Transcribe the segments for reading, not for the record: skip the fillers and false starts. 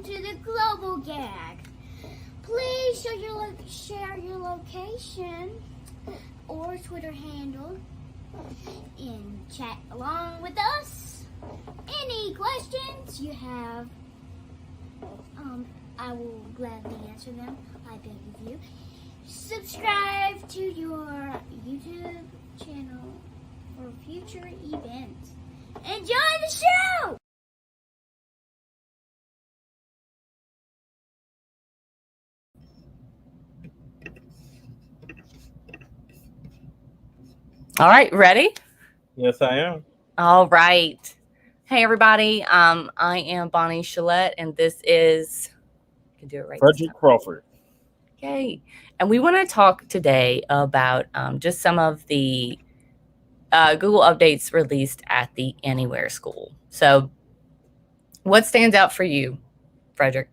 to the global gag. Please share your location or Twitter handle and chat along with us. Any questions you have, I will gladly answer them. I beg of you. Subscribe to your YouTube channel for future events. Enjoy the show! All right, ready? Yes, I am. All right. Hey, everybody. I am Bonnie Chelette, and this is, I can do it right this Frederick time. Crawford. Okay. And we want to talk today about just some of the Google updates released at the Anywhere School. So what stands out for you, Frederick?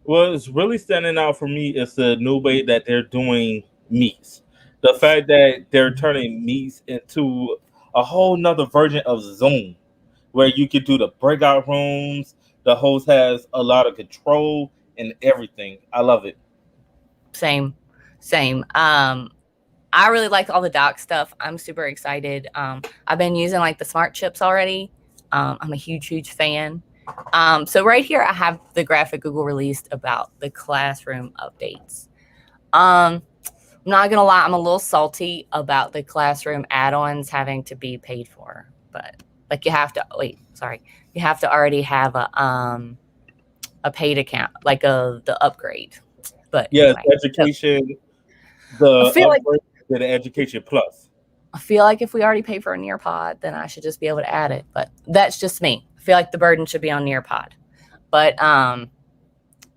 Well, it's really standing out for me is the new way that they're doing meets. The fact that they're turning meets into a whole nother version of Zoom, where you can do the breakout rooms. The host has a lot of control and everything. I love it. Same. I really like all the doc stuff. I'm super excited. I've been using like the smart chips already. I'm a huge fan. So right here, I have the graphic Google released about the classroom updates. I'm not gonna lie, I'm a little salty about the classroom add-ons having to be paid for, but like you have to already have a paid account, like the upgrade. But Yes, anyway, education, the I feel like upgrade to the Education Plus. I feel like if we already pay for a Nearpod, then I should just be able to add it. But that's just me. I feel like the burden should be on Nearpod. But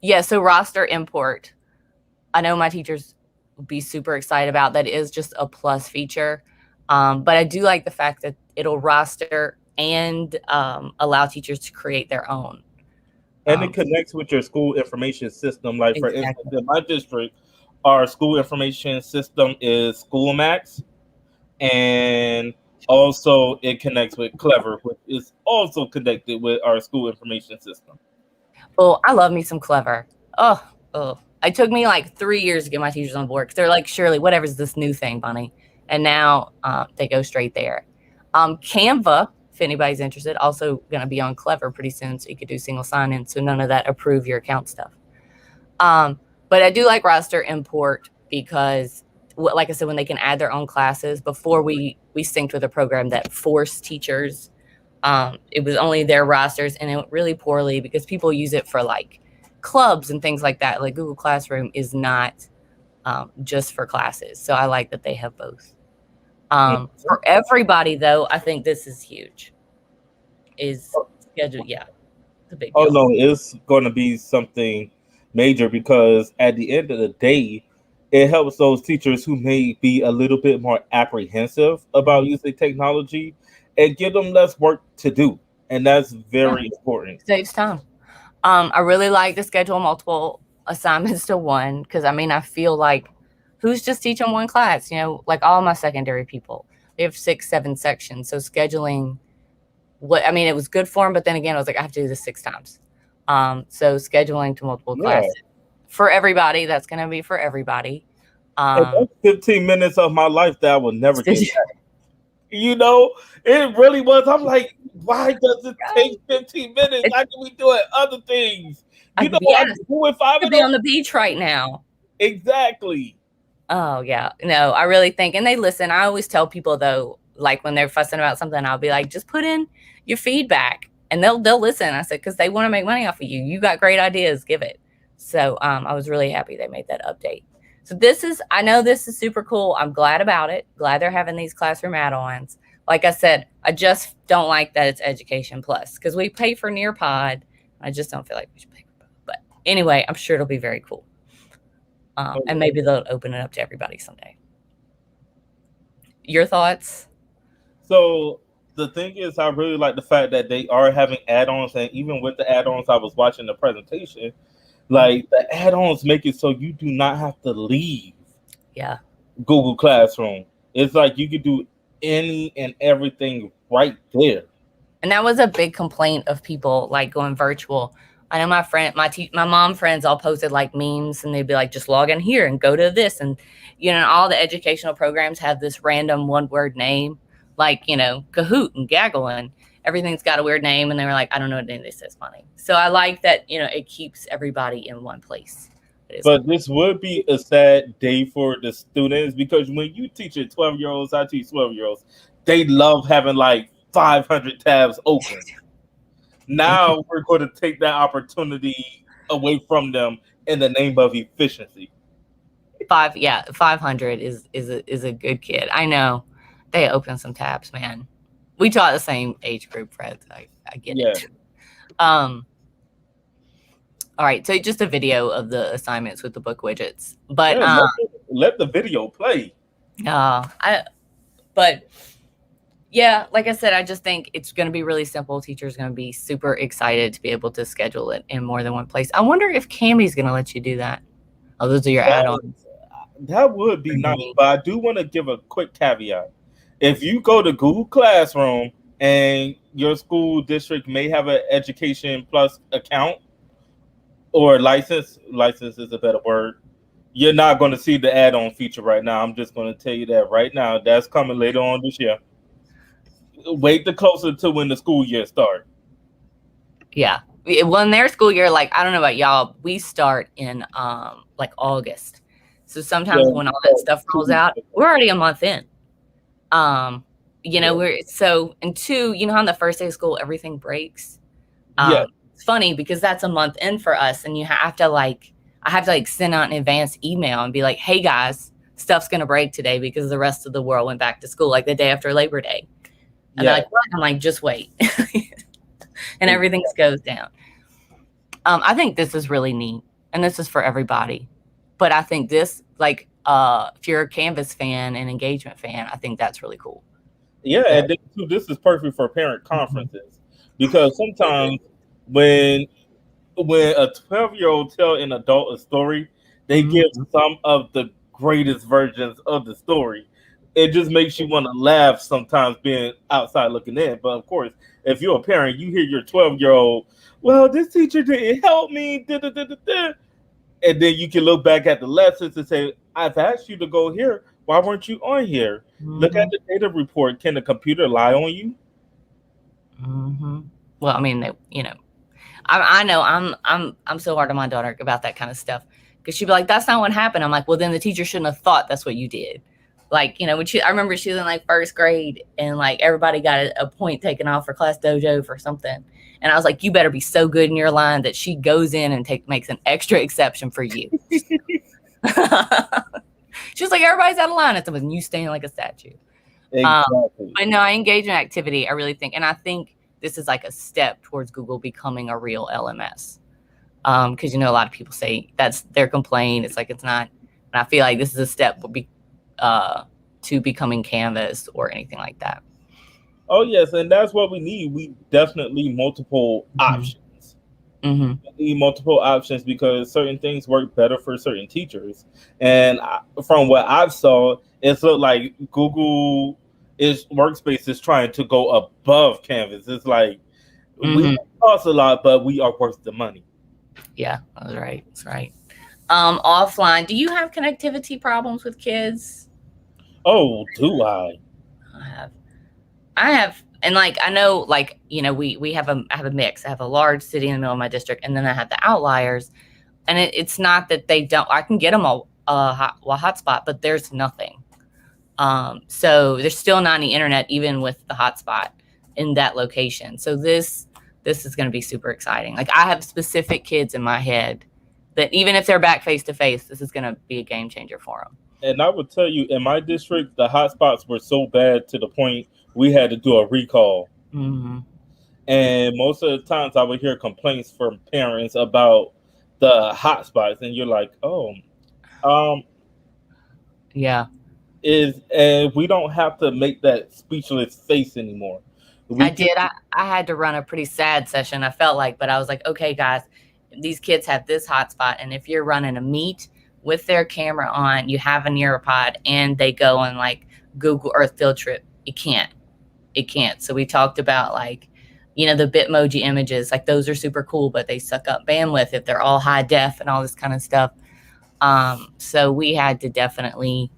yeah, so roster import. I know my teachers would be super excited about that. It is just a plus feature. But I do like the fact that it'll roster and allow teachers to create their own. And it connects with your school information system. Like, for Exactly. instance, in my district, our school information system is SchoolMax. And also it connects with Clever, which is also connected with our school information system. Oh, I love me some Clever. Oh. It took me like 3 years to get my teachers on board because they're like, Shirley, whatever's this new thing, Bunny. And now they go straight there. Canva, if anybody's interested, also going to be on Clever pretty soon, so you could do single sign-in, so none of that approve your account stuff. But I do like roster import because, like I said, when they can add their own classes, before we synced with a program that forced teachers, it was only their rosters, and it went really poorly because people use it for like clubs and things like that. Like Google Classroom is not just for classes. So I like that they have both. For everybody, though, I think this is huge. Is scheduled, yeah. It's a big deal. Oh no, it's going to be something major because at the end of the day, it helps those teachers who may be a little bit more apprehensive about using technology and give them less work to do. And that's very important. Saves time. I really like to schedule multiple assignments to one because, I mean, I feel like who's just teaching one class? You know, like all my secondary people, they have 6-7 sections. So scheduling it was good for them, but then again, I was like, I have to do this 6 times. So scheduling to multiple classes for everybody, that's going to be for everybody. And that's 15 minutes of my life that I will never get back. You know, it really was. I'm like, why does it take 15 minutes? How can we do it? Other things. You know, I can do it 5 minutes. Be on the beach right now. Exactly. Oh, yeah. No, I really think, and they listen. I always tell people, though, like when they're fussing about something, I'll be like, just put in your feedback and they'll listen. I said, because they want to make money off of you. You got great ideas, give it. So I was really happy they made that update. So I know this is super cool. I'm glad about it. Glad they're having these classroom add-ons. Like I said, I just don't like that it's Education Plus because we pay for Nearpod. I just don't feel like we should pay for both. But anyway, I'm sure it'll be very cool. And maybe they'll open it up to everybody someday. Your thoughts? So the thing is, I really like the fact that they are having add-ons, and even with the add-ons, I was watching the presentation. Like, the add-ons make it so you do not have to leave Google Classroom. It's like you could do any and everything right there. And that was a big complaint of people like going virtual I know my mom friends all posted like memes, and they'd be like, just log in here and go to this. And, all the educational programs have this random one word name, like, Kahoot and Gaggle, and everything's got a weird name. And they were like, I don't know what any of this is funny. So I like that, it keeps everybody in one place. But this would be a sad day for the students, because when you teach it 12-year-olds, I teach 12-year-olds, they love having like 500 tabs open. Now we're going to take that opportunity away from them in the name of efficiency. 500 is a good kid. I know they open some tabs, man. We taught the same age group, Fred. I get it. All right, so just a video of the assignments with the book widgets, but let the video play. Yeah, like I said, I just think it's going to be really simple. Teachers going to be super excited to be able to schedule it in more than one place. I wonder if Cami's going to let you do that. Oh, those are your add-ons. That would be nice, but I do want to give a quick caveat. If you go to Google Classroom and your school district may have an Education Plus account or license is a better word, you're not going to see the add-on feature right now. I'm just going to tell you that right now. That's coming later on this year. Wait closer to when the school year starts. Yeah. When their school year, like, I don't know about y'all, we start in like August. So sometimes when all that stuff rolls out, we're already a month in. And two, how on the first day of school everything breaks. It's funny because that's a month in for us, and I have to send out an advance email and be like, hey guys, stuff's gonna break today because the rest of the world went back to school like the day after Labor Day. And they're like, what? I'm like, just wait. And everything goes down. I think this is really neat, and this is for everybody. But I think this, like, if you're a Canvas fan and engagement fan, I think that's really cool. Yeah, and this is perfect for parent conferences, because sometimes when a 12-year-old tell an adult a story, they give some of the greatest versions of the story. It just makes you want to laugh sometimes being outside looking in. But of course, if you're a parent, you hear your 12-year-old, well, this teacher didn't help me, and then you can look back at the lessons and say, I've asked you to go here. Why weren't you on here? Look at the data report. Can the computer lie on you? Well, I mean, I know I'm so hard on my daughter about that kind of stuff, because she'd be like, that's not what happened. I'm like, well, then the teacher shouldn't have thought that's what you did. Like, I remember she was in like first grade, and like everybody got a point taken off for class dojo for something. And I was like, you better be so good in your line that she goes in and makes an extra exception for you. She was like, everybody's out of line at something, you stand like a statue. Exactly. But no, I engage in activity. I really think, and I think this is like a step towards Google becoming a real LMS. Because, a lot of people say that's their complaint. It's like, it's not. And I feel like this is a step to becoming Canvas or anything like that. Oh, yes. And that's what we need. We definitely need multiple options. We need multiple options because certain things work better for certain teachers. And from what I've saw, it's looked like Google Workspace is trying to go above Canvas. It's like, we cost a lot, but we are worth the money. Yeah, that's right. That's right. Offline, do you have connectivity problems with kids? Oh, do I? I have, and like, I know, like, we have I have a mix. I have a large city in the middle of my district, and then I have the outliers. And it's not that they don't, I can get them a hotspot, but there's nothing. So there's still not any internet, even with the hotspot in that location. So this is going to be super exciting. Like, I have specific kids in my head that even if they're back face to face, this is going to be a game changer for them. And I would tell you, in my district, the hotspots were so bad to the point we had to do a recall. And most of the times I would hear complaints from parents about the hotspots, and you're like, yeah. And we don't have to make that speechless face anymore. I had to run a pretty sad session, I felt like, but I was like, okay, guys, these kids have this hotspot, and if you're running a meet with their camera on, you have a Nearpod, and they go on like Google Earth field trip, it can't. So we talked about like you know, the Bitmoji images, like those are super cool, but they suck up bandwidth if they're all high def and all this kind of stuff. So we had to definitely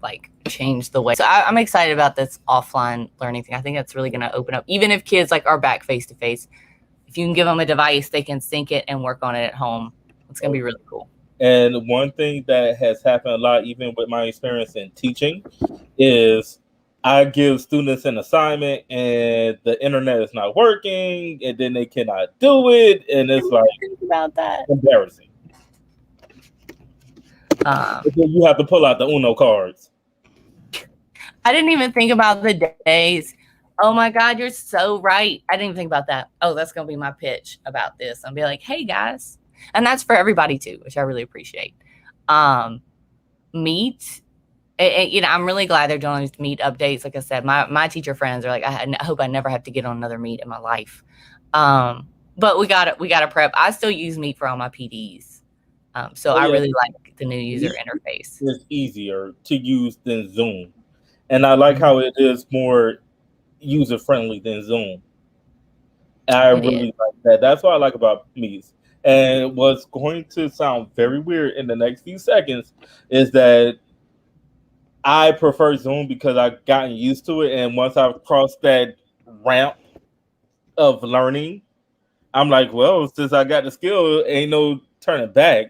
like change the way. So I'm excited about this offline learning thing. I think that's really going to open up, even if kids like are back face to face. If you can give them a device, they can sync it and work on it at home. It's going to be really cool. And one thing that has happened a lot, even with my experience in teaching, is I give students an assignment and the internet is not working, and then they cannot do it, and it's like about that embarrassing. Then you have to pull out the Uno cards. I didn't even think about the days. Oh my God, you're so right. I didn't even think about that. Oh, that's going to be my pitch about this. I'll be like, hey guys. And that's for everybody too, which I really appreciate. Meet, you know, I'm really glad they're doing these Meet updates. Like I said, my teacher friends are like, I hope I never have to get on another Meet in my life. But we got to prep. I still use Meet for all my PDs. So I really like the new user interface. It's easier to use than Zoom. And I like how it is more user-friendly than Zoom. I really like that. That's what I like about Meets. And what's going to sound very weird in the next few seconds is that I prefer Zoom because I've gotten used to it. And once I've crossed that ramp of learning, I'm like, well, since I got the skill, ain't no turning back.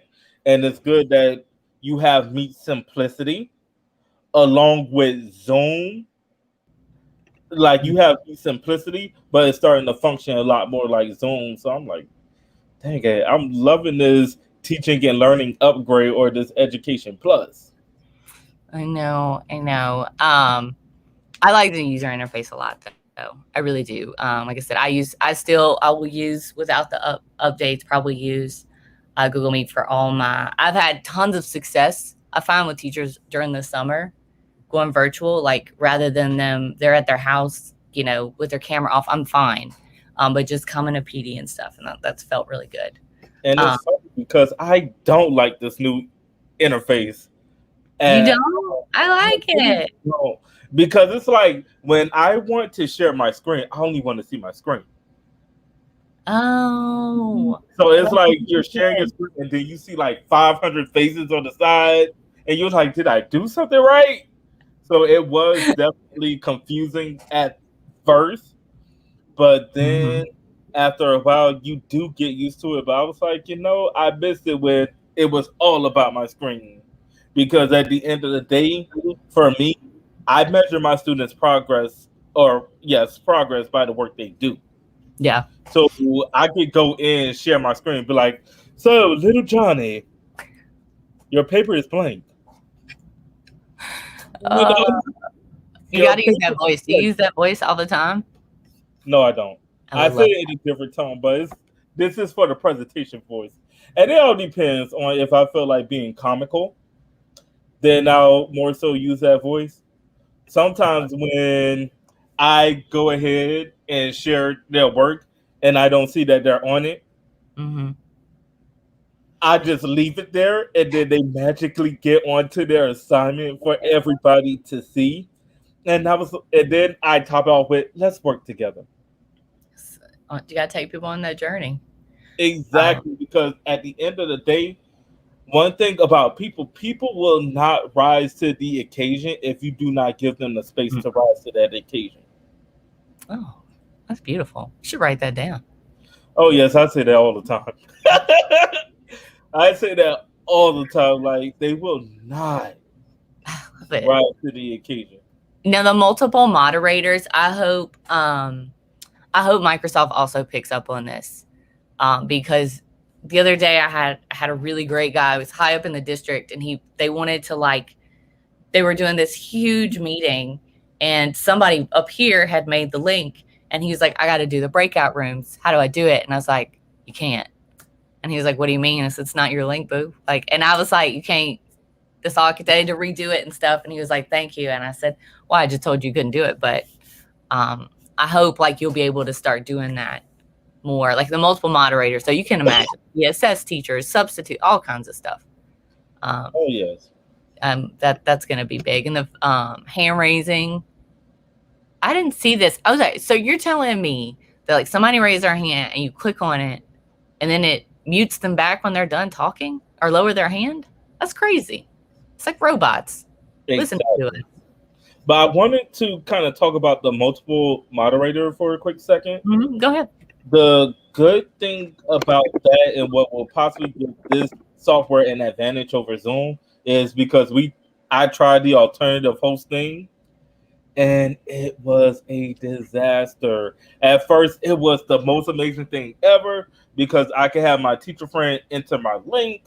And it's good that you have Meet simplicity along with Zoom. Like you have Meet simplicity, but it's starting to function a lot more like Zoom. So I'm like, dang it, I'm loving this teaching and learning upgrade or this education plus. I know. I like the user interface a lot though. I really do. Like I said, I will use without the updates, probably use Google Meet for I've had tons of success. I find with teachers during the summer going virtual, like rather than they're at their house, you know, with their camera off, I'm fine. But just coming to PD and stuff, and that's felt really good. And it's funny because I don't like this new interface. You don't? I like it. No, because it's like when I want to share my screen, I only want to see my screen. Oh. So it's like you're sharing your screen and then you see like 500 faces on the side, and you're like, did I do something right? So it was definitely confusing at first. But then after a while, you do get used to it. But I was like, you know, I missed it when it was all about my screen. Because at the end of the day, for me, I measure my students' progress by the work they do. Yeah. So I could go in and share my screen and be like, so, little Johnny, your paper is blank. You got to use that voice. Do you use that voice all the time? No, I don't. I say it in a different tone, but this is for the presentation voice. And it all depends on if I feel like being comical, then I'll more so use that voice. Sometimes when I go ahead and share their work and I don't see that they're on it, I just leave it there and then they magically get onto their assignment for everybody to see. And then I top off with, let's work together. You got to take people on that journey. Exactly, because at the end of the day, one thing about people will not rise to the occasion if you do not give them the space to rise to that occasion. Oh, that's beautiful. You should write that down. Oh, yes, I say that all the time. I say that all the time. Like, they will not rise to the occasion. Now, the multiple moderators, I hope Microsoft also picks up on this, because the other day I had a really great guy. He was high up in the district, and they wanted to they were doing this huge meeting, and somebody up here had made the link, and he was like, I got to do the breakout rooms. How do I do it? And I was like, you can't. And he was like, what do you mean? I said, it's not your link, boo. And I was like, you can't. That's all I could say to redo it and stuff. And he was like, thank you. And I said, well, I just told you couldn't do it. But I hope you'll be able to start doing that more, like the multiple moderators. So you can imagine the assess teachers, substitute, all kinds of stuff. Oh, yes. That's going to be big. And the hand raising, I didn't see this. I was like, so you're telling me that like somebody raised their hand and you click on it and then it mutes them back when they're done talking or lower their hand? That's crazy. It's like robots. Listen to it. But I wanted to kind of talk about the multiple moderator for a quick second. Go ahead. The good thing about that and what will possibly give this software an advantage over Zoom is because I tried the alternative hosting and it was a disaster. At first, it was the most amazing thing ever because I could have my teacher friend enter my link,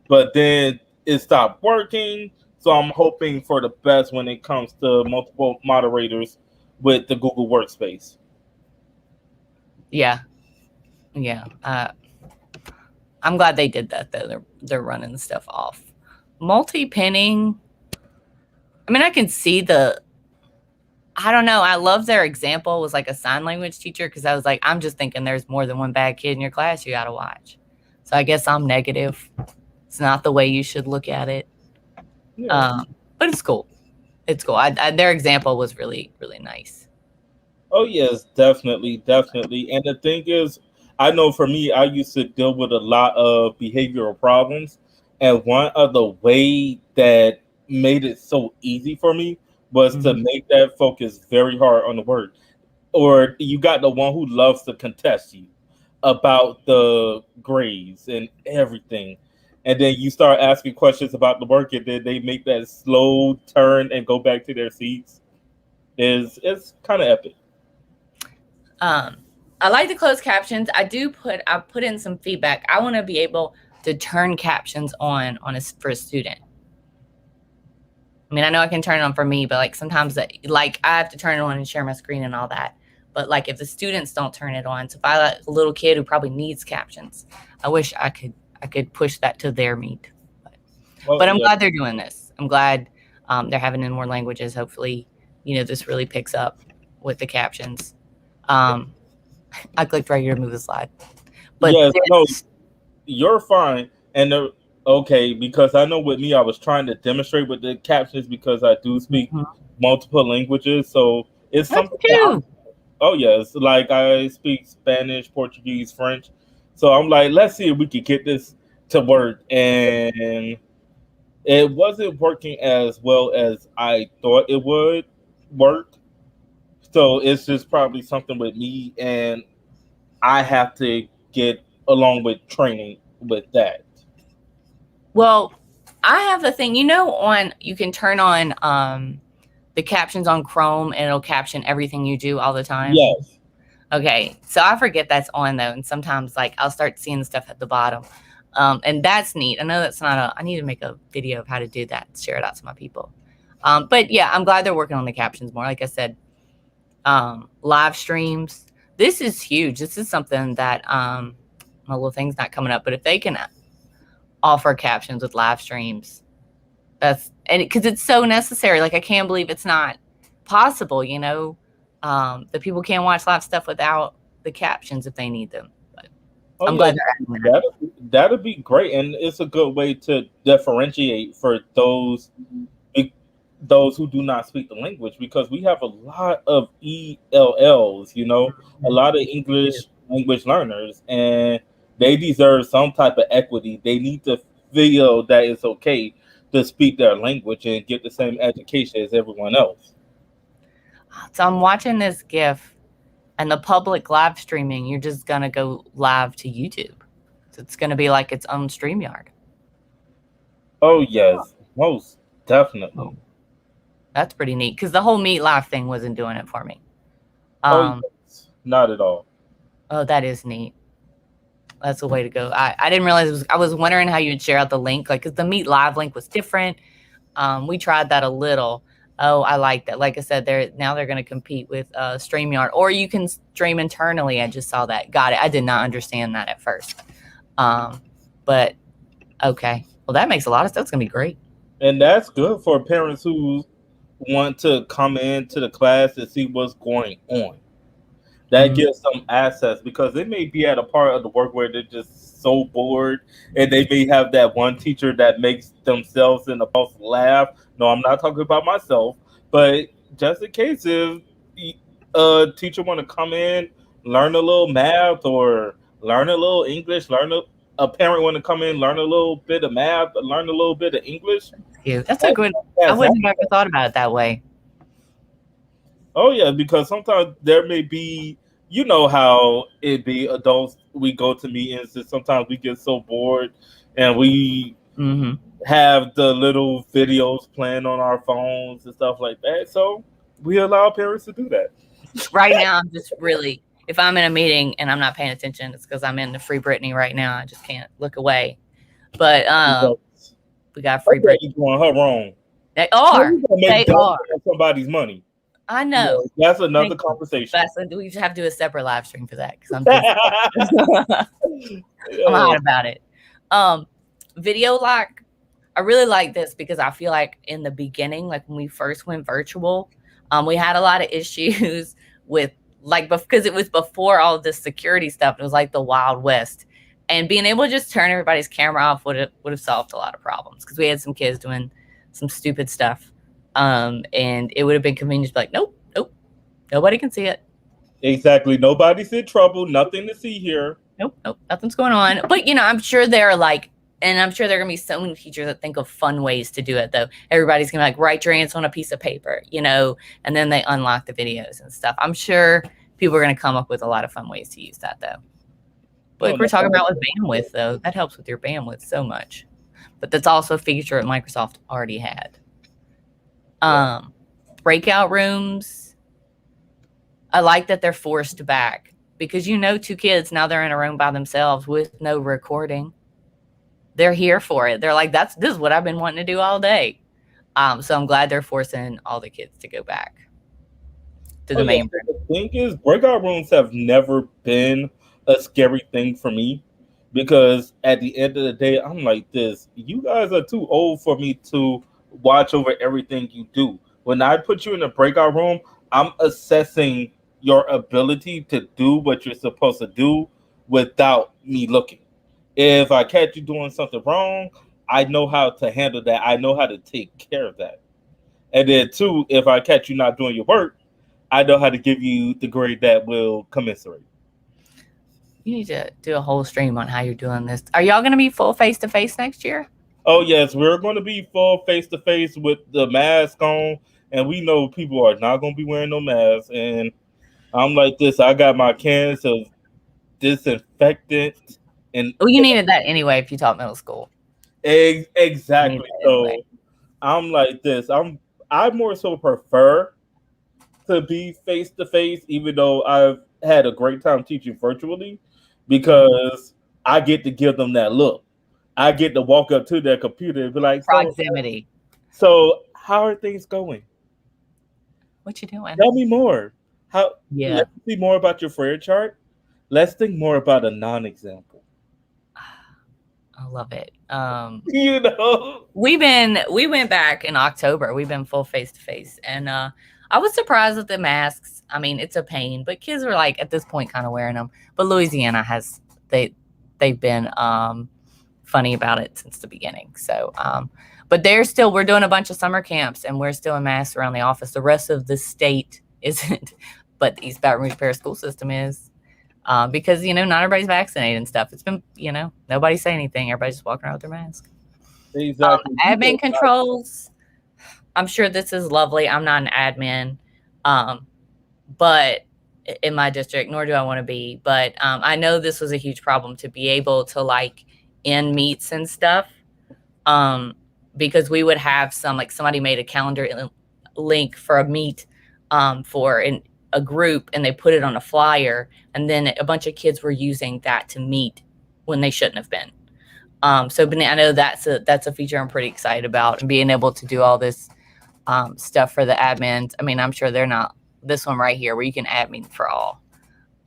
but then it stopped working. So I'm hoping for the best when it comes to multiple moderators with the Google Workspace. Yeah. I'm glad they did that though. They're running stuff off. Multi-pinning. I mean, I can see I don't know. I love their example was like a sign language teacher because I was like, I'm just thinking there's more than one bad kid in your class you got to watch. So I guess I'm negative. It's not the way you should look at it. Yeah. But it's cool. It's cool. Their example was really, really nice. Oh, yes, definitely. And the thing is, I know for me, I used to deal with a lot of behavioral problems. And one of the way that made it so easy for me was to make that focus very hard on the word. Or you got the one who loves to contest you about the grades and everything. And then you start asking questions about the work, and then they make that slow turn and go back to their seats. It's kind of epic. I like the closed captions. I put in some feedback. I want to be able to turn captions on for a student. I mean, I know I can turn it on for me, but like sometimes like I have to turn it on and share my screen and all that. But like if the students don't turn it on, so if I let a little kid who probably needs captions, I wish I could push that to their meet. But I'm glad they're doing this. I'm glad they're having it in more languages. Hopefully, this really picks up with the captions. I clicked right here to move the slide. But yes, no, you're fine. And okay, because I know with me, I was trying to demonstrate with the captions because I do speak multiple languages. So it's something. Oh yes, like I speak Spanish, Portuguese, French. So I'm like, let's see if we could get this to work. And it wasn't working as well as I thought it would work. So it's just probably something with me, and I have to get along with training with that. Well, I have a thing, you can turn on the captions on Chrome and it'll caption everything you do all the time. Yes. Okay. So I forget that's on though. And sometimes like I'll start seeing stuff at the bottom. And that's neat. I know that's I need to make a video of how to do that, share it out to my people. But yeah, I'm glad they're working on the captions more. Like I said, live streams. This is huge. This is something that my little thing's not coming up, but if they can offer captions with live streams, because it's so necessary. Like I can't believe it's not possible. The people can't watch live stuff without the captions if they need them. But I'm glad that'd be great, and it's a good way to differentiate for those who do not speak the language, because we have a lot of ELLs, a lot of English language learners, and they deserve some type of equity. They need to feel that it's okay to speak their language and get the same education as everyone else. So I'm watching this GIF, and the public live streaming, you're just going to go live to YouTube. So it's going to be like its own StreamYard. Oh, yes. Most definitely. Oh. That's pretty neat, because the whole Meet Live thing wasn't doing it for me. Yes. Not at all. Oh, that is neat. That's the way to go. I didn't realize I was wondering how you'd share out the link, like, because the Meet Live link was different. We tried that a little. Oh, I like that. Like I said, they're going to compete with StreamYard, or you can stream internally. I just saw that. Got it. I did not understand that at first. But okay. Well, that makes a lot of sense. It's going to be great. And that's good for parents who want to come into the class to see what's going on. That gives them access, because they may be at a part of the work where they're just so bored, and they may have that one teacher that makes themselves and the boss laugh. No, I'm not talking about myself, but just in case if a teacher want to come in, learn a little math or learn a little English, a parent want to come in, learn a little bit of math, learn a little bit of English. Cute. That's a good. I wouldn't have ever thought about it that way. Oh yeah, because sometimes there may be, you know how it be adults. We go to meetings and sometimes we get so bored, and we have the little videos playing on our phones and stuff like that. So we allow parents to do that. Right now, I'm just really, if I'm in a meeting and I'm not paying attention, it's because I'm in the Free Britney right now. I just can't look away. But we got Free Britney. Doing her wrong. They are. They are. Somebody's money. I know. You know, that's another conversation. We just have to do a separate live stream for that because I'm hot about it. Video lock. I really like this because I feel like in the beginning, like when we first went virtual, we had a lot of issues with because it was before all of this security stuff. It was like the Wild West, and being able to just turn everybody's camera off would have solved a lot of problems because we had some kids doing some stupid stuff. And it would have been convenient to be like, nope, nobody can see it. Exactly. Nobody's in trouble. Nothing to see here. Nope, nothing's going on. But, I'm sure there are and I'm sure there are going to be so many teachers that think of fun ways to do it, though. Everybody's going to write your answer on a piece of paper, and then they unlock the videos and stuff. I'm sure people are going to come up with a lot of fun ways to use that, though. But we're talking about with bandwidth, though. That helps with your bandwidth so much. But that's also a feature that Microsoft already had. Breakout rooms. I like that they're forced back because two kids now they're in a room by themselves with no recording. They're here for it. They're like, this is what I've been wanting to do all day. So I'm glad they're forcing all the kids to go back to the main room. The thing is, breakout rooms have never been a scary thing for me because at the end of the day, I'm like this. You guys are too old for me to watch over everything you do. When I put you in a breakout room, I'm assessing your ability to do what you're supposed to do without me looking. If I catch you doing something wrong, I know how to handle that. I know how to take care of that. And then two, if I catch you not doing your work, I know how to give you the grade that will commensurate. You need to do a whole stream on how you're doing this. Are y'all going to be full face-to-face next year? Oh, yes, we're going to be full face-to-face with the mask on, and we know people are not going to be wearing no masks. And I'm like this. I got my cans of disinfectant. You needed that anyway if you taught middle school. Exactly. So anyway. I'm like this. I more so prefer to be face-to-face, even though I've had a great time teaching virtually, because I get to give them that look. I get to walk up to their computer and be like, proximity. So how are things going? What you doing? Tell me more. Let's see more about your Freire chart. Let's think more about a non-example. I love it. We went back in October. We've been full face-to-face. And I was surprised with the masks. I mean, it's a pain, but kids are at this point kind of wearing them. But Louisiana they've been funny about it since the beginning. So, but we're doing a bunch of summer camps and we're still in masks around the office. The rest of the state isn't, but the East Baton Rouge Parish School System is, because, not everybody's vaccinated and stuff. It's been, nobody say anything. Everybody's just walking around with their mask. Exactly. Admin controls. I'm sure this is lovely. I'm not an admin, but in my district, nor do I want to be. But I know this was a huge problem to be able to end meets and stuff, because we would have somebody made a calendar link for a meet for a group, and they put it on a flyer, and then a bunch of kids were using that to meet when they shouldn't have been. So I know that's a feature I'm pretty excited about, and being able to do all this stuff for the admins. I mean, I'm sure they're not this one right here where you can admin for all.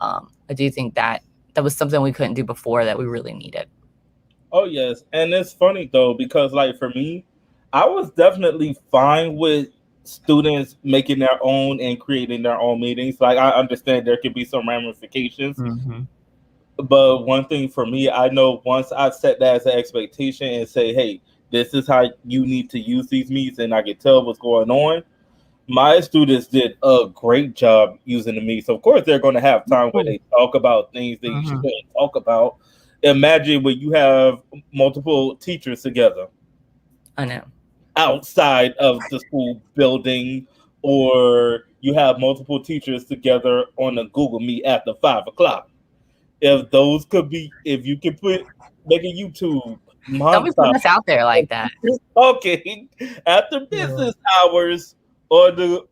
I do think that was something we couldn't do before that we really needed. Oh, yes. And it's funny, though, because, for me, I was definitely fine with students making their own and creating their own meetings. I understand there could be some ramifications. Mm-hmm. But one thing for me, I know once I set that as an expectation and say, hey, this is how you need to use these meets, and I can tell what's going on, My students did a great job using the Meets. Of course, they're going to have time where they talk about things they Mhm. shouldn't talk about. Imagine when you have multiple teachers together I know. outside of the school building, or you have multiple teachers together on a Google Meet after 5 o'clock. If those could be, if you could make a YouTube Don't be putting montage us out there like that. talking after business hours or the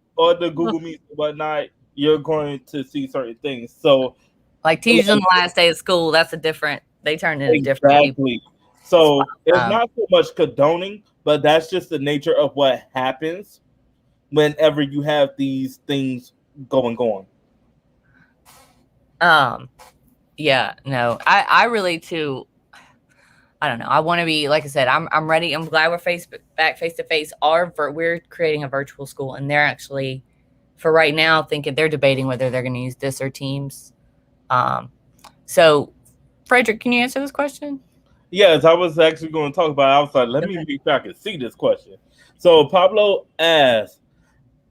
Google Meet and whatnot, you're going to see certain things. So Like teachers on the last day of school, that's a different. They turn into different people. exactly. So it's Um, not so much condoning, but that's just the nature of what happens whenever you have these things going on. yeah, no, I really too. I don't know. I want to be, like I said, I'm ready. I'm glad we're back face to face. We're creating a virtual school, and they're actually, for right now, thinking they're debating whether they're going to use this or Teams. So, Frederick, can you answer this question? Yes, I was actually going to talk about it. I was like, let me make sure I can see this question. So Pablo asked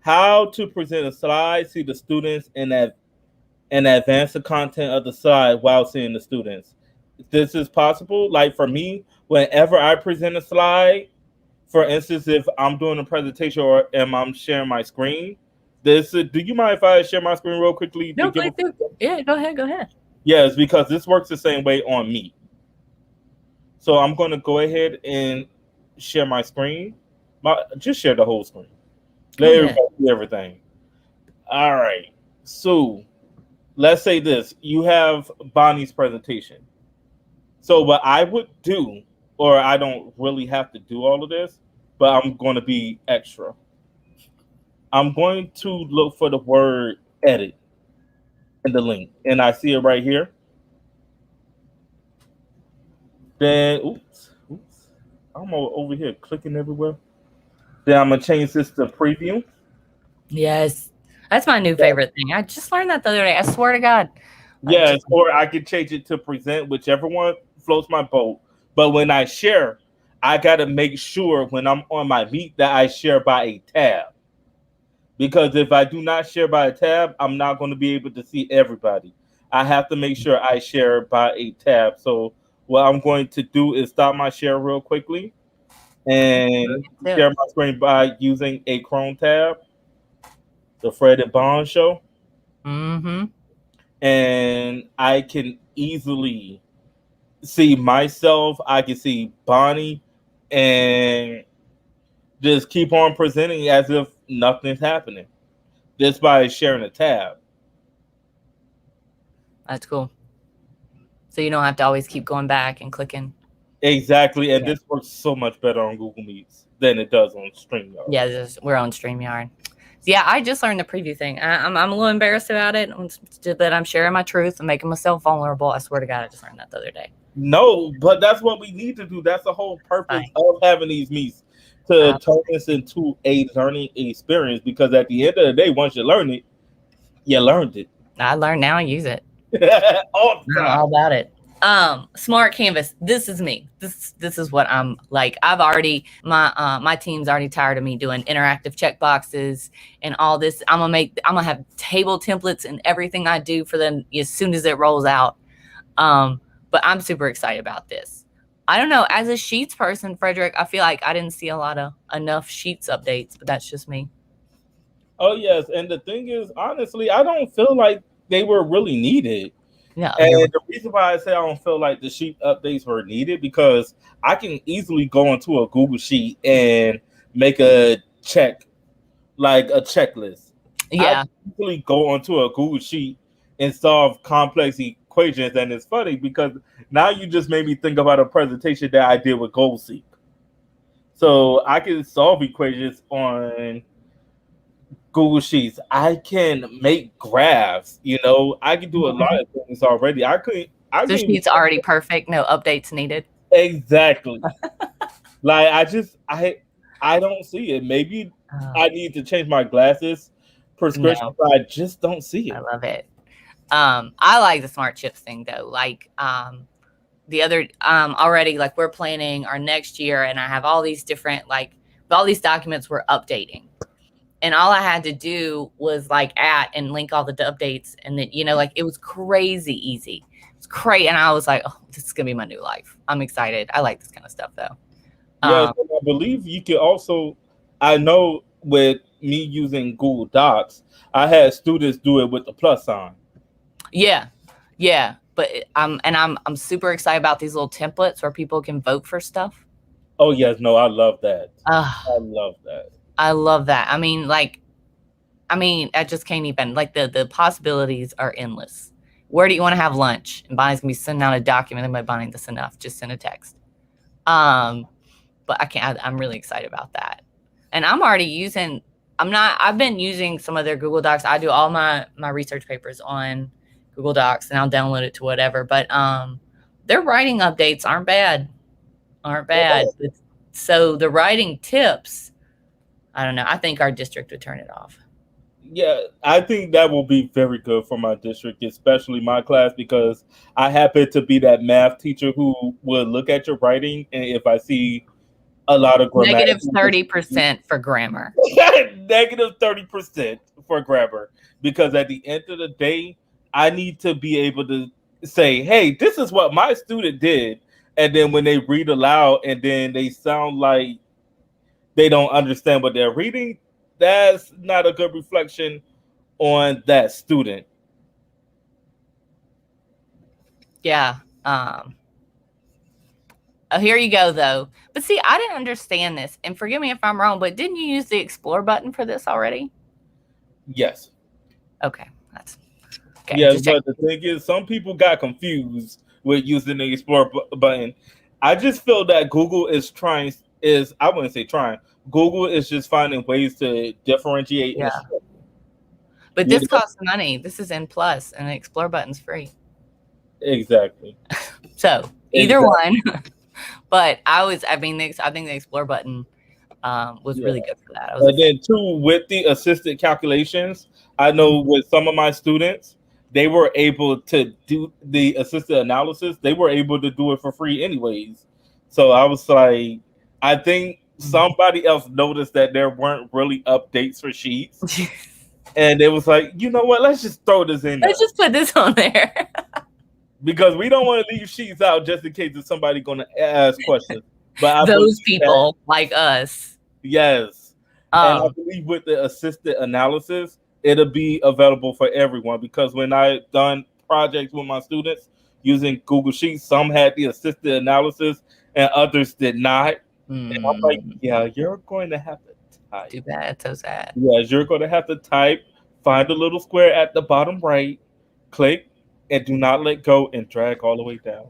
how to present a slide, see the students, and advance the content of the slide while seeing the students. This is possible. Like for me, whenever I present a slide, for instance, if I'm doing a presentation or am I'm sharing my screen, do you mind if I share my screen real quickly to No, give? yeah, go ahead, go ahead. Yes, because this works the same way on me. So I'm going to go ahead and share my screen. Just share the whole screen. Let everybody see everything. All right. So let's say this. You have Bonnie's presentation. So what I would do, or I don't really have to do all of this, but I'm going to be extra. I'm going to look for the word edit in the link. And I see it right here. Then, oops. I'm over here clicking everywhere. Then I'm going to change this to preview. Yes, that's my new favorite thing. I just learned that the other day. I swear to God. Yes, or I can change it to present, whichever one floats my boat. But when I share, I got to make sure when I'm on my Meet that I share by a tab. Because if I do not share by a tab, I'm not going to be able to see everybody. I have to make sure I share by a tab. So what I'm going to do is stop my share real quickly and share my screen by using a Chrome tab, the Fred and Bond show. Mm-hmm. And I can easily see myself. I can see Bonnie and just keep on presenting as if nothing's happening just by sharing a tab. That's cool. So you don't have to always keep going back and clicking. Exactly. And this works so much better on Google Meets than it does on StreamYard. Yeah, we're on StreamYard. Yeah, I just learned the preview thing. I'm a little embarrassed about it, that I'm sharing my truth and making myself vulnerable. I swear to God, I just learned that the other day. No, but that's what we need to do. That's the whole purpose of having these meets, to turn this into a learning experience. Because at the end of the day, once you learn it, you learned it. I learned, now I use it. All about it. Smart Canvas. This is me. This is what I'm like. I've already, my team's already tired of me doing interactive checkboxes and all this. I'm gonna have table templates and everything I do for them as soon as it rolls out. But I'm super excited about this. I don't know, as a Sheets person, Frederick, I feel like I didn't see enough Sheets updates, but that's just me. Oh yes, and the thing is, honestly, I don't feel like they were really needed. Yeah, and the reason why I say I don't feel like the sheet updates were needed, because I can easily go into a Google Sheet and make a check, like a checklist. Yeah, I can easily go onto a Google Sheet and solve complex equations, and it's funny because now you just made me think about a presentation that I did with GoalSeek. So I can solve equations on Google Sheets. I can make graphs. I can do a lot of things already. So Sheets already perfect. No updates needed. Exactly. Like I don't see it. Maybe I need to change my glasses prescription, but I just don't see it. I love it. I like the smart chips thing though. Like the other already, like we're planning our next year, and I have all these different all these documents we're updating. And all I had to do was like and link all the updates. And then, like it was crazy easy. It's great. And I was like, oh, this is going to be my new life. I'm excited. I like this kind of stuff though. Yeah, I believe you can also, I know with me using Google Docs, I had students do it with the plus sign. Yeah. But I'm super excited about these little templates where people can vote for stuff. Oh yes, no, I love that. I love that. I love that. I mean, I just can't even, like, the possibilities are endless. Where do you want to have lunch? And Bonnie's gonna be sending out a document. And by Bonnie, that's enough. Just send a text. But I'm really excited about that. And I'm already using, I've been using some of their Google Docs. I do all my research papers on Google Docs and I'll download it to whatever. But their writing updates aren't bad. So the writing tips, I don't know. I think our district would turn it off. Yeah, I think that will be very good for my district, especially my class, because I happen to be that math teacher who will look at your writing, and if I see a lot of grammar, negative 30% for grammar. negative 30% for grammar, because at the end of the day, I need to be able to say, hey, this is what my student did. And then when they read aloud and then they sound like they don't understand what they're reading, that's not a good reflection on that student. Yeah. Here you go, though. But see, I didn't understand this. And forgive me if I'm wrong, but didn't you use the Explore button for this already? Yes. Okay. Okay. Yes, but the thing is, some people got confused with using the Explore button. I just feel that Google I wouldn't say trying. Google is just finding ways to differentiate. Yeah. But this costs money. This is N+, and the Explore button's free. Exactly. So either one. But I think the Explore button was really good for that. And then too, with the assisted calculations, I know with some of my students, they were able to do the assisted analysis. They were able to do it for free anyways. So I was like, I think somebody else noticed that there weren't really updates for sheets. And it was like, you know what? Let's just throw this in there. Let's just put this on there. Because we don't want to leave sheets out just in case there's somebody going to ask questions. But those people like us. Yes. And I believe with the assisted analysis, it'll be available for everyone. Because when I done projects with my students using Google Sheets, some had the assisted analysis and others did not. And I'm like, yeah, you're going to have to type. Too bad. So sad. Yes, you're going to have to type, find the little square at the bottom right, click, and do not let go and drag all the way down.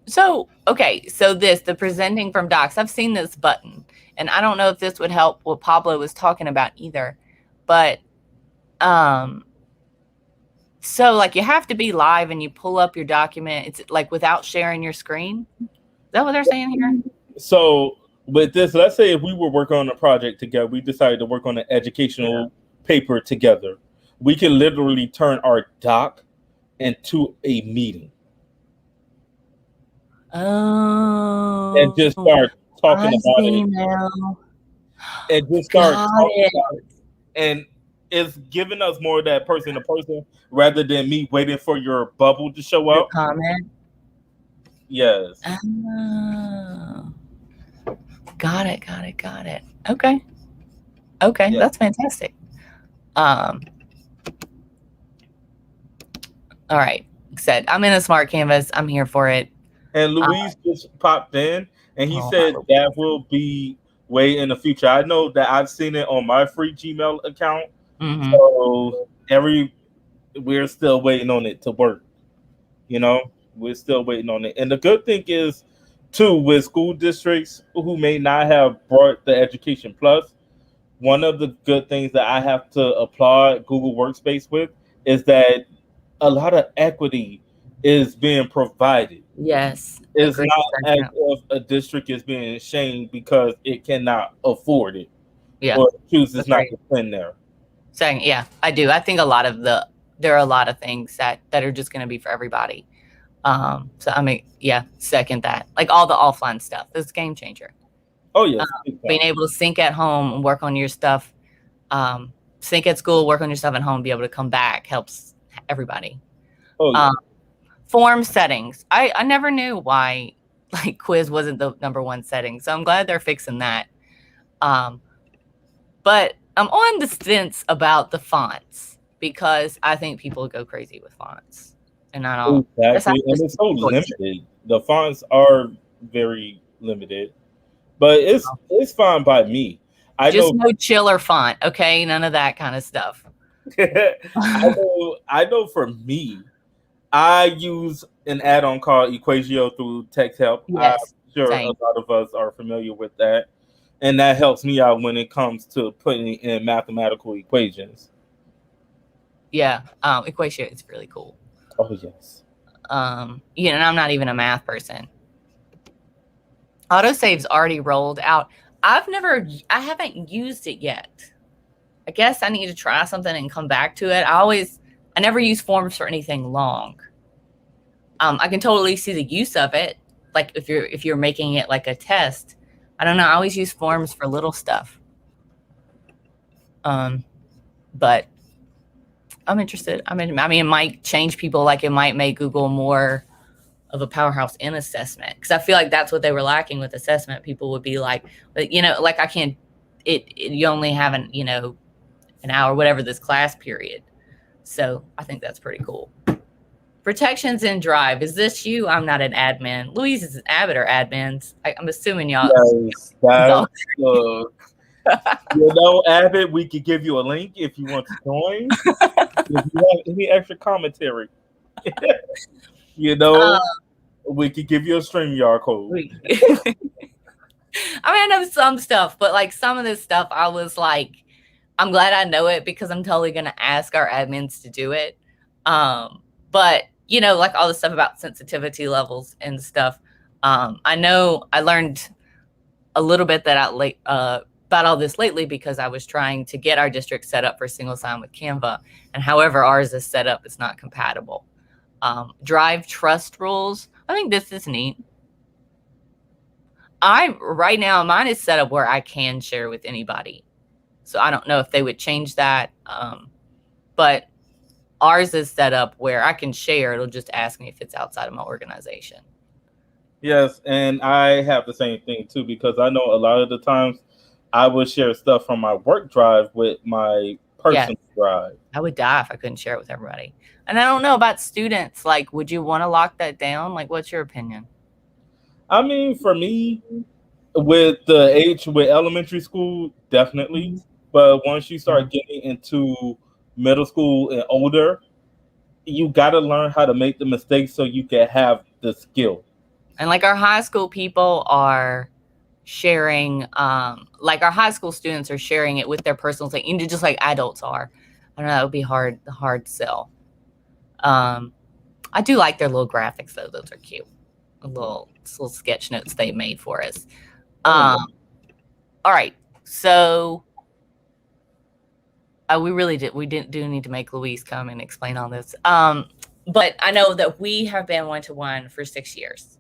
So, okay. So the presenting from docs, I've seen this button, and I don't know if this would help what Pablo was talking about either, but, so like you have to be live and you pull up your document. It's like without sharing your screen. Is that what they're saying here? So with this, let's say if we were working on a project together, we decided to work on an educational paper together. We can literally turn our doc into a meeting. Oh. And just start talking about it. Now. And just start talking about it. And it's giving us more of that person to person rather than me waiting for your bubble to show up. Comment. Yes. Oh. Got it. Okay. Yeah. That's fantastic. All right. Said I'm in a smart canvas. I'm here for it. And Luis just popped in and he said that will be way in the future. I know that I've seen it on my free Gmail account. Mm-hmm. So we're still waiting on it to work. We're still waiting on it. And the good thing is too, with school districts who may not have brought the Education Plus, one of the good things that I have to applaud Google Workspace with is that a lot of equity is being provided. Yes. It's not as if a district is being shamed because it cannot afford it. Yeah. Or chooses not to spend there. Saying, yeah, I do. I think there are a lot of things that are just going to be for everybody. So I mean, yeah, second that. Like all the offline stuff. It's a game changer. Oh yes, Being able to sync at home and work on your stuff, sync at school, work on your stuff at home, be able to come back helps everybody. Oh yeah. Form settings. I never knew why like quiz wasn't the #1 setting, so I'm glad they're fixing that. But I'm on the fence about the fonts because I think people go crazy with fonts, and I don't. Exactly, and it's so limited. The fonts are very limited, but it's fine by me. I Just know no chiller font, okay? None of that kind of stuff. I know for me, I use an add-on called Equatio through Text Help. Yes, I'm sure same. a lot of us are familiar with that. And that helps me out when it comes to putting in mathematical equations. Yeah, Equatio is really cool. Oh yes. You know, and I'm not even a math person. Autosave's already rolled out. I haven't used it yet. I guess I need to try something and come back to it. I never use forms for anything long. I can totally see the use of it. Like if you're making it like a test. I don't know. I always use forms for little stuff. But I'm interested. I mean, it might change people. Like it might make Google more of a powerhouse in assessment, because I feel like that's what they were lacking with assessment. People would be like, but you know, like I can't. You only have an hour, whatever this class period. So I think that's pretty cool. Protections in Drive. Is this you? I'm not an admin. Louise is an Abbott or admins. I'm assuming y'all. Yes, Abbott, we could give you a link if you want to join. If you have any extra commentary, we could give you a StreamYard code. I know some stuff, but like some of this stuff, I was like, I'm glad I know it because I'm totally going to ask our admins to do it. But like all the stuff about sensitivity levels and stuff. I know I learned a little bit about all this lately because I was trying to get our district set up for single sign with Canva, and however ours is set up, it's not compatible. Drive trust rules. I think this is neat. Right now mine is set up where I can share with anybody, so I don't know if they would change that. But ours is set up where I can share. It'll just ask me if it's outside of my organization. Yes, and I have the same thing too, because I know a lot of the times I would share stuff from my work drive with my personal drive. I would die if I couldn't share it with everybody. And I don't know about students. Like, would you want to lock that down? Like, what's your opinion? I mean, for me, with elementary school, definitely. Mm-hmm. But once you start getting into middle school and older, you got to learn how to make the mistakes so you can have the skill. And like our high school people are sharing, like our high school students are sharing it with their personal thing, just like adults are. I don't know, that would be hard to sell. I do like their little graphics though; those are cute. Little sketch notes they made for us. All right, so we do need to make Louise come and explain all this. But I know that we have been 1-to-1 for 6 years.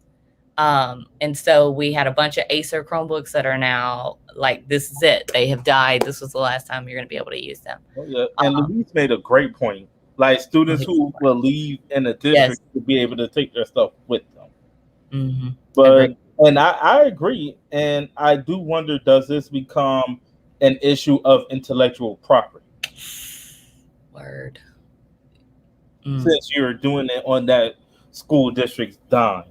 And so we had a bunch of Acer Chromebooks that are now like, this is it. They have died. This was the last time you're going to be able to use them. Oh, yeah. And Louise made a great point. Like students who will leave in the district to be able to take their stuff with them. Mm-hmm. But I agree. And I do wonder, does this become an issue of intellectual property? Word. Since you're doing it on that school district's dime.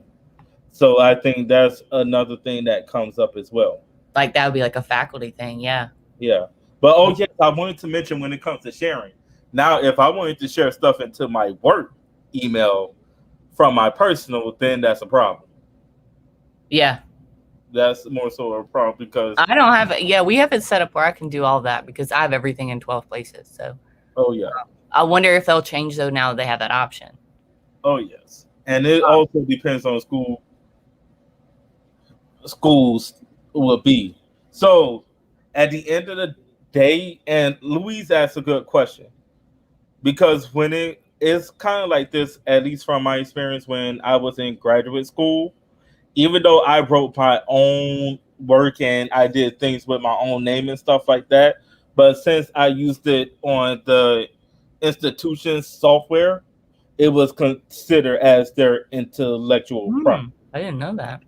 So I think that's another thing that comes up as well. Like that would be like a faculty thing, yeah. Yeah. But yes, I wanted to mention when it comes to sharing. Now, if I wanted to share stuff into my work email from my personal, then that's a problem. Yeah. That's more so a problem because I don't have it. Yeah, we have it set up where I can do all that because I have everything in 12 places. So. Oh yeah. I wonder if they'll change though now that they have that option. Oh yes, and it also depends on schools will be. So at the end of the day, and Louise asked a good question, because when it's kind of like this, at least from my experience when I was in graduate school, even though I wrote my own work and I did things with my own name and stuff like that. But since I used it on the institution's software, it was considered as their intellectual property. I didn't know that.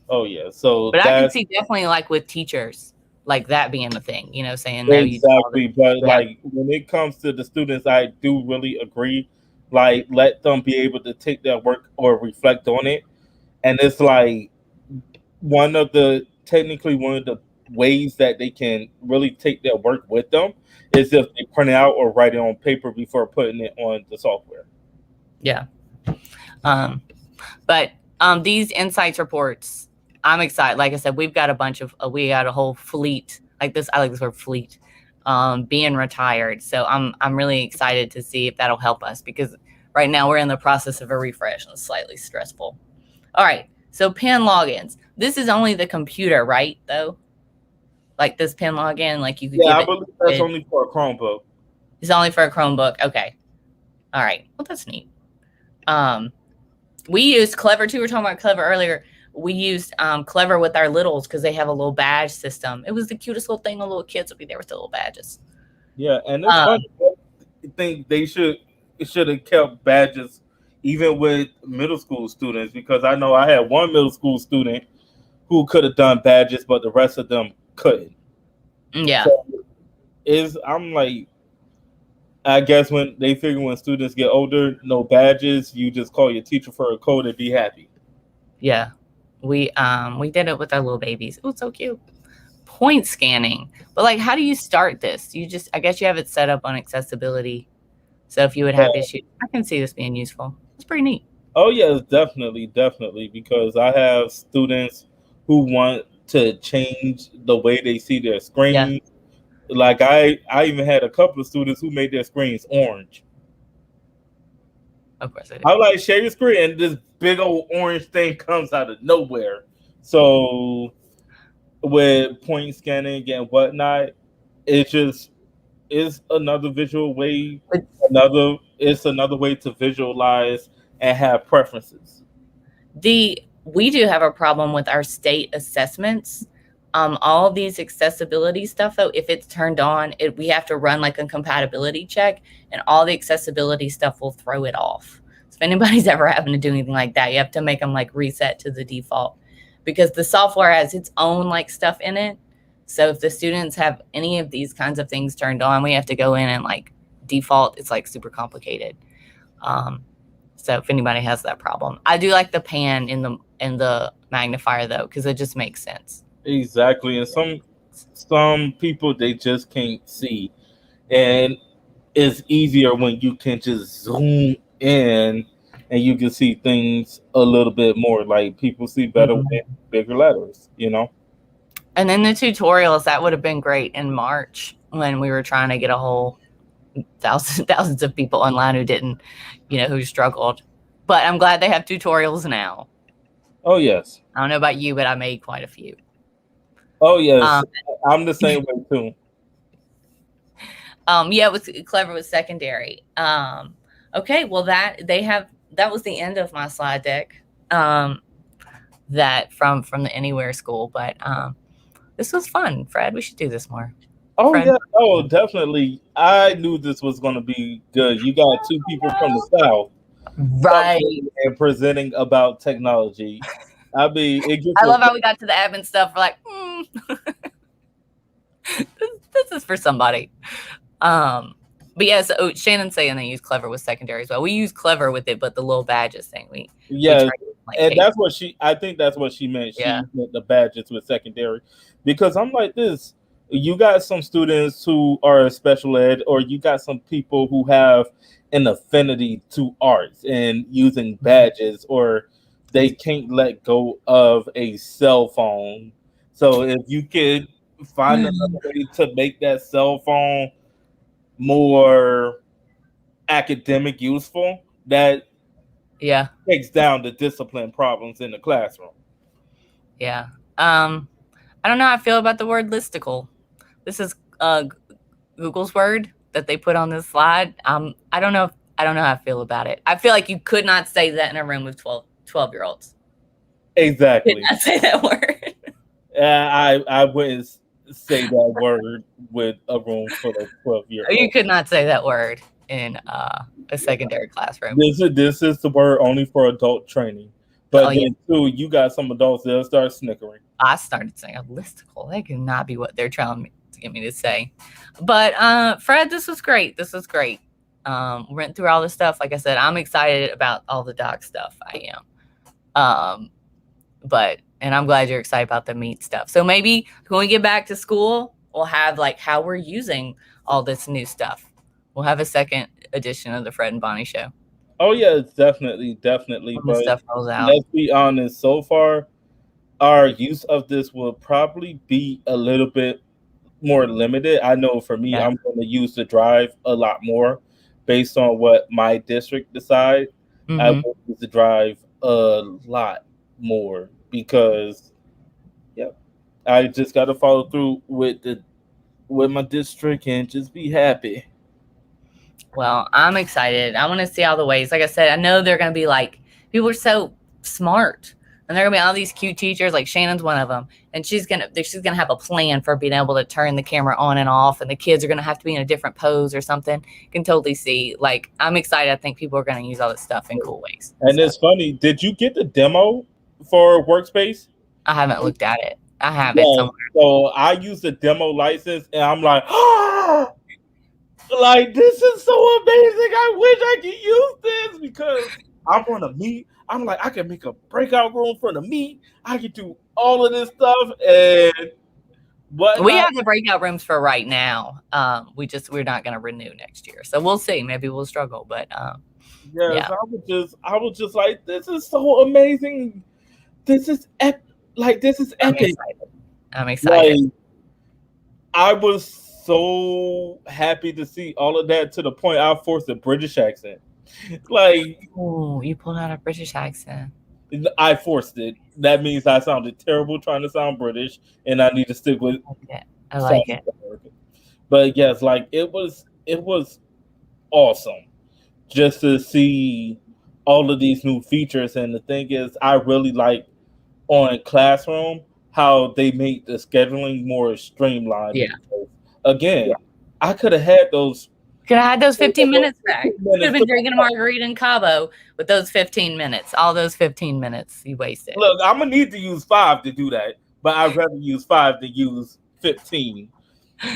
Oh yeah, so But I can that's see definitely like with teachers, like that being a thing, you know, saying no, you exactly. But yeah. like when it comes to the students, I do really agree. Like let them be able to take their work or reflect on it, and it's like technically one of the ways that they can really take their work with them is if they print it out or write it on paper before putting it on the software. Yeah. But these insights reports, I'm excited. Like I said, we got a whole fleet like this. I like this word fleet, being retired. So I'm really excited to see if that'll help us, because right now we're in the process of a refresh and it's slightly stressful. All right. So PIN logins. This is only the computer, right? Though, like this PIN login, like you could give I it. believe that's only for a Chromebook. It's only for a Chromebook. Okay. All right. Well, that's neat. We used Clever too. We were talking about Clever earlier. We used Clever with our littles because they have a little badge system. It was the cutest little thing. The little kids would be there with the little badges. Yeah, and it's funny. I think they should have kept badges even with middle school students, because I know I had one middle school student who could have done badges, but the rest of them couldn't. Yeah. So I'm like, I guess when they figure when students get older, no badges, you just call your teacher for a code and be happy. Yeah. We did it with our little babies. It was so cute. Point scanning. But like, how do you start this? I guess you have it set up on accessibility. So if you would have issues, I can see this being useful. It's pretty neat. Oh yes, definitely, because I have students who want to change the way they see their screen. Yeah. Like I even had a couple of students who made their screens orange. Of course I did. I like share your screen, and this big old orange thing comes out of nowhere. So with point scanning and whatnot, it just is another visual way. It's another way to visualize and have preferences. We do have a problem with our state assessments. All of these accessibility stuff, though, if it's turned on, we have to run like a compatibility check, and all the accessibility stuff will throw it off. So if anybody's ever having to do anything like that, you have to make them like reset to the default, because the software has its own like stuff in it. So if the students have any of these kinds of things turned on, we have to go in and like default. It's like super complicated. So if anybody has that problem, I do like the pan in the magnifier though, because it just makes sense. Exactly, and some people, they just can't see, and it's easier when you can just zoom in and you can see things a little bit more. Like people see better with bigger letters, you know. And then the tutorials, that would have been great in March when we were trying to get a whole thousands of people online who didn't, who struggled. But I'm glad they have tutorials now. Oh yes. I don't know about you, but I made quite a few. Oh yes, I'm the same way too. Yeah, it was Clever with secondary. Okay, well that was the end of my slide deck. That from the Anywhere School, but this was fun, Fred. We should do this more. Oh Fred? yeah, oh definitely. I knew this was going to be good. You got two people from the South, right, and presenting about technology. I love how we got to the admin stuff. We're like, this is for somebody. But yeah, so Shannon's saying they use Clever with secondary as well. We use Clever with it, but the little badges thing, and that's what I think that's what she meant. She meant the badges with secondary, because I'm like this. You got some students who are special ed, or you got some people who have an affinity to arts and using badges, or they can't let go of a cell phone. So if you could find another way to make that cell phone more academic useful, that takes down the discipline problems in the classroom. Yeah. I don't know how I feel about the word listicle. This is Google's word that they put on this slide. I don't know how I feel about it. I feel like you could not say that in a room with 12-year-olds. Exactly. You could not say that word. I wouldn't say that word with a room full of 12-year You olds. could not say that word in a secondary classroom. This is the word only for adult training. But Oh, yeah. then too, you got some adults that'll start snickering. I started saying a listicle. That could not be what they're trying to get me to say. But Fred, this was great. This was great. We went through all this stuff. Like I said, I'm excited about all the doc stuff. I am. And I'm glad you're excited about the meat stuff. So maybe when we get back to school, we'll have like how we're using all this new stuff. We'll have a second edition of the Fred and Bonnie show. Oh yeah, definitely. When But the stuff rolls out. let's be honest, so far our use of this will probably be a little bit more limited. I know for me, Yeah. I'm going to use the drive a lot more based on what my district decide. I Mhm. will use the drive a lot more because, yep, I just got to follow through with my district and just be happy. Well, I'm excited. I want to see all the ways. Like I said, I know they're going to be like, people are so smart. And there are going to be all these cute teachers, like Shannon's one of them. And she's going to have a plan for being able to turn the camera on and off. And the kids are going to have to be in a different pose or something. You can totally see. Like, I'm excited. I think people are going to use all this stuff in cool ways. And it's funny. Did you get the demo for Workspace? I haven't looked at it. I have it Yeah, somewhere. so I use the demo license and I'm like, like, this is so amazing. I wish I could use this because I'm on a meet. I'm like, I can make a breakout room for the meet. I can do all of this stuff. And We have the breakout rooms for right now. We're not going to renew next year. So we'll see. Maybe we'll struggle, but yes, I was just like, this is so amazing. This is epic. I'm excited. Like, I was so happy to see all of that to the point I forced a British accent. Like, oh, you pulled out a British accent. I forced it. That means I sounded terrible trying to sound British, and I need to stick with. I like it. But yes, like it was awesome just to see all of these new features. And the thing is, I really like on Classroom how they made the scheduling more streamlined. Yeah. Again, I could have had those. Could have had those 15 minutes back. Could have been drinking a margarita in Cabo with those 15 minutes. All those 15 minutes you wasted. Look, I'm gonna need to use 5 to do that, but I'd rather use 5 than use 15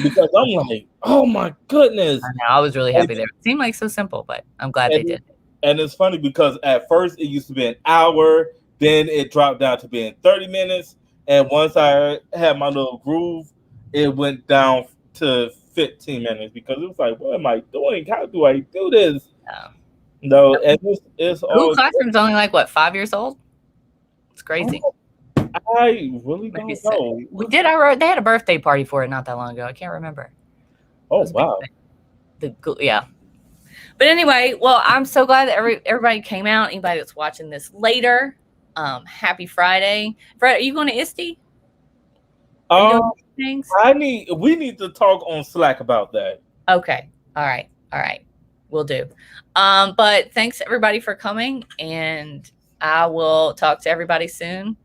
because I'm like, oh my goodness. I know, I was really happy there. It seemed like so simple, but I'm glad they did. And it's funny because at first it used to be an hour, then it dropped down to being 30 minutes, and once I had my little groove, it went down to 15 minutes because it was like, what am I doing? How do I do this? No, and it's all. Classroom's only like what, 5 years old? It's crazy. I really don't know. We did. They had a birthday party for it not that long ago. I can't remember. Oh wow. Yeah. But anyway, well, I'm so glad that everybody came out. Anybody that's watching this later, happy Friday. Fred, are you going to ISTE? We need to talk on Slack about that. Okay. All right. We'll do. But thanks everybody for coming, and I will talk to everybody soon.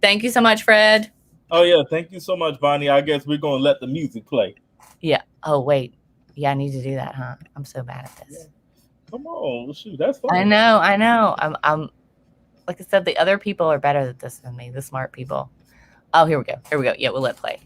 Thank you so much, Fred. Oh yeah, thank you so much, Bonnie. I guess we're gonna let the music play. Yeah. Oh wait. Yeah, I need to do that, huh? I'm so bad at this. Come on, shoot, that's fun. I know. I'm like I said, the other people are better at this than me, the smart people. Oh, here we go. Yeah, we'll let play.